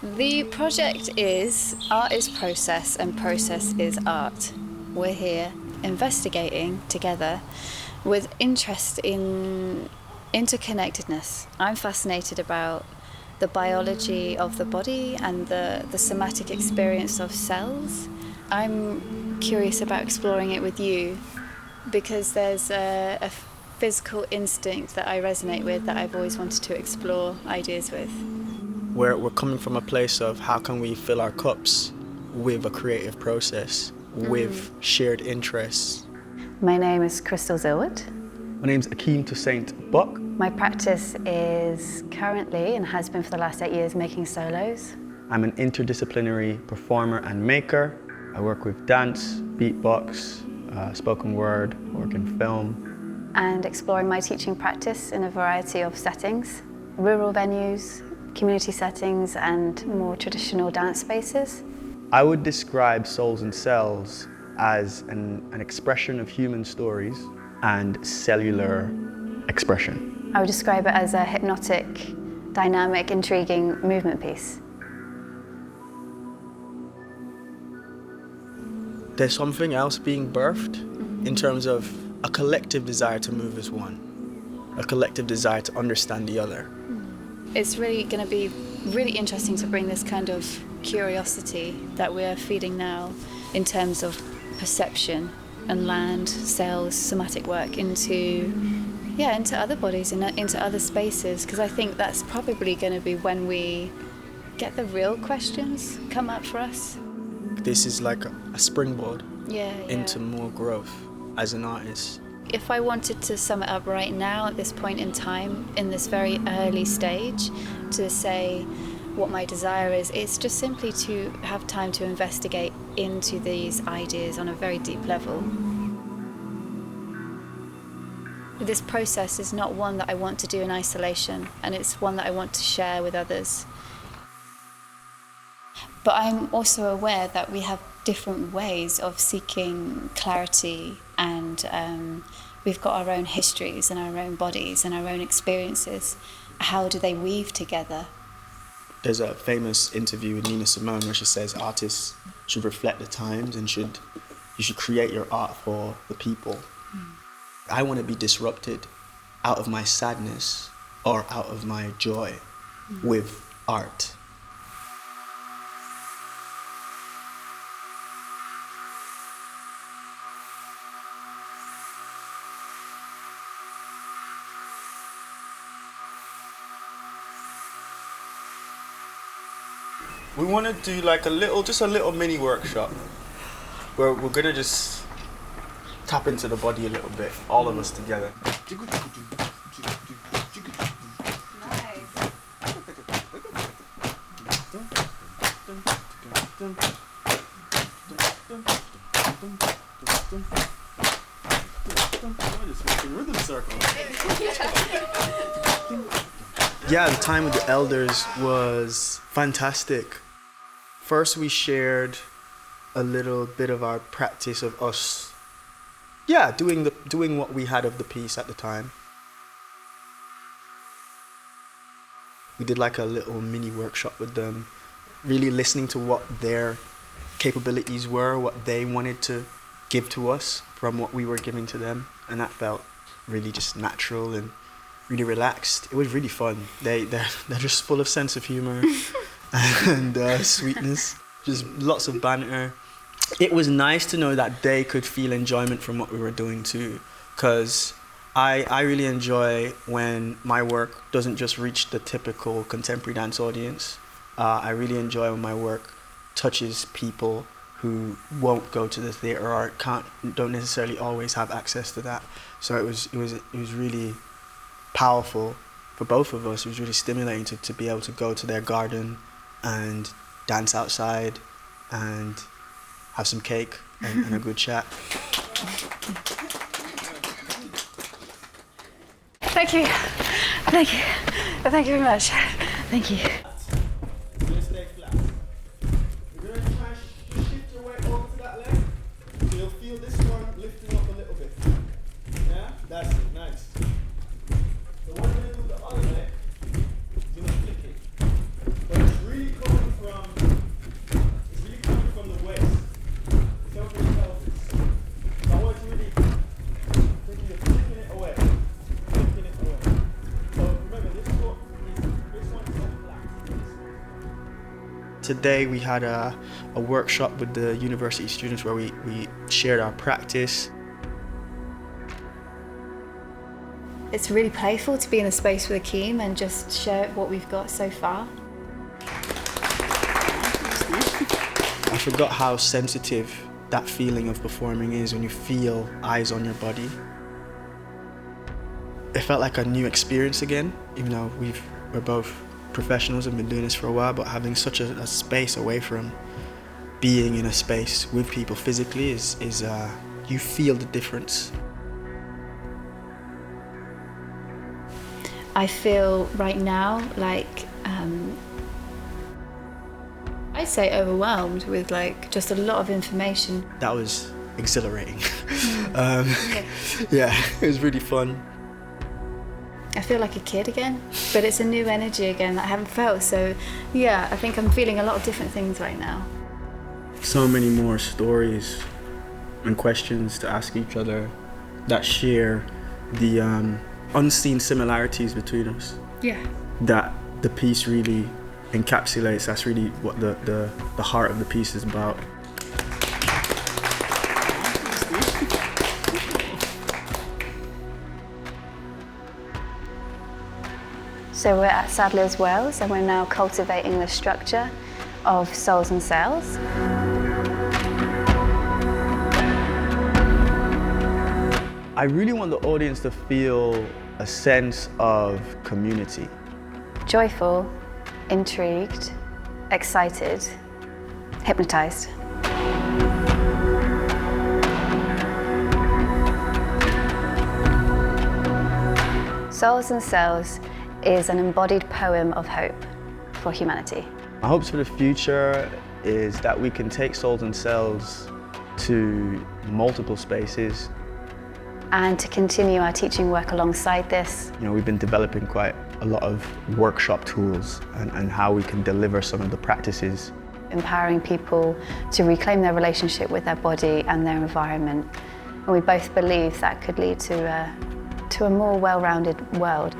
The project is art is process and process is art. We're here investigating together with interest in interconnectedness. I'm fascinated about the biology of the body and the somatic experience of cells. I'm curious about exploring it with you because there's a physical instinct that I resonate with that I've always wanted to explore ideas with. We're coming from a place of how can we fill our cups with a creative process, with shared interests. My name is Crystal Zillwood. My name's Akeim Toussaint Buck. My practice is currently, and has been for the last 8 years, making solos. I'm an interdisciplinary performer and maker. I work with dance, beatbox, spoken word, work in film. And exploring my teaching practice in a variety of settings, rural venues, community settings, and more traditional dance spaces. I would describe Souls and Cells as an expression of human stories and cellular expression. I would describe it as a hypnotic, dynamic, intriguing movement piece. There's something else being birthed in terms of a collective desire to move as one, a collective desire to understand the other. It's really going to be really interesting to bring this kind of curiosity that we're feeding now in terms of perception and land, cells, somatic work into other bodies and into other spaces, because I think that's probably going to be when we get the real questions come up for us. This is like a springboard into more growth as an artist. If I wanted to sum it up right now at this point in time, in this very early stage, to say what my desire is, it's just simply to have time to investigate into these ideas on a very deep level. This process is not one that I want to do in isolation, and it's one that I want to share with others. But I'm also aware that we have different ways of seeking clarity, and we've got our own histories and our own bodies and our own experiences. How do they weave together? There's a famous interview with Nina Simone where she says artists should reflect the times and you should create your art for the people. I want to be disrupted out of my sadness or out of my joy with art. We want to do like a little mini workshop where we're going to just tap into the body a little bit, all of us together. Yeah, the time with the elders was fantastic. First, we shared a little bit of our practice of us, doing what we had of the piece at the time. We did like a little mini workshop with them, really listening to what their capabilities were, what they wanted to give to us from what we were giving to them, and that felt really just natural and really relaxed. It was really fun. They're just full of sense of humor and sweetness, just lots of banter. It was nice to know that they could feel enjoyment from what we were doing too, because I really enjoy when my work doesn't just reach the typical contemporary dance audience. I really enjoy when my work touches people who won't go to the theatre or don't necessarily always have access to that. So it was really powerful for both of us. It was really stimulating to be able to go to their garden and dance outside and have some cake and a good chat. Thank you. Thank you. Thank you very much. Thank you. You're going to stay flat. You're going to try and shift your weight over to that leg. So you'll feel this one lifting up a little bit. Yeah? That's it. Nice. So what you're going to do with the other leg, you're going to flick it. But it's really coming Today we had a workshop with the university students where we shared our practice. It's really playful to be in a space with Akeim and just share what we've got so far. I forgot how sensitive that feeling of performing is when you feel eyes on your body. It felt like a new experience again, even though we're both professionals and been doing this for a while, but having such a space away from being in a space with people physically is you feel the difference. I feel right now like I'd say overwhelmed with like just a lot of information. That was exhilarating. Yeah, it was really fun. I feel like a kid again, but it's a new energy again that I haven't felt. So yeah, I think I'm feeling a lot of different things right now. So many more stories and questions to ask each other that share the unseen similarities between us. Yeah. That the piece really encapsulates. That's really what the heart of the piece is about. So we're at Sadler's Wells and we're now cultivating the structure of souls and cells. I really want the audience to feel a sense of community. Joyful, intrigued, excited, hypnotized. Souls and Cells is an embodied poem of hope for humanity. My hopes for the future is that we can take Souls and Cells to multiple spaces. And to continue our teaching work alongside this. You know, we've been developing quite a lot of workshop tools and how we can deliver some of the practices. Empowering people to reclaim their relationship with their body and their environment. And we both believe that could lead to a more well-rounded world.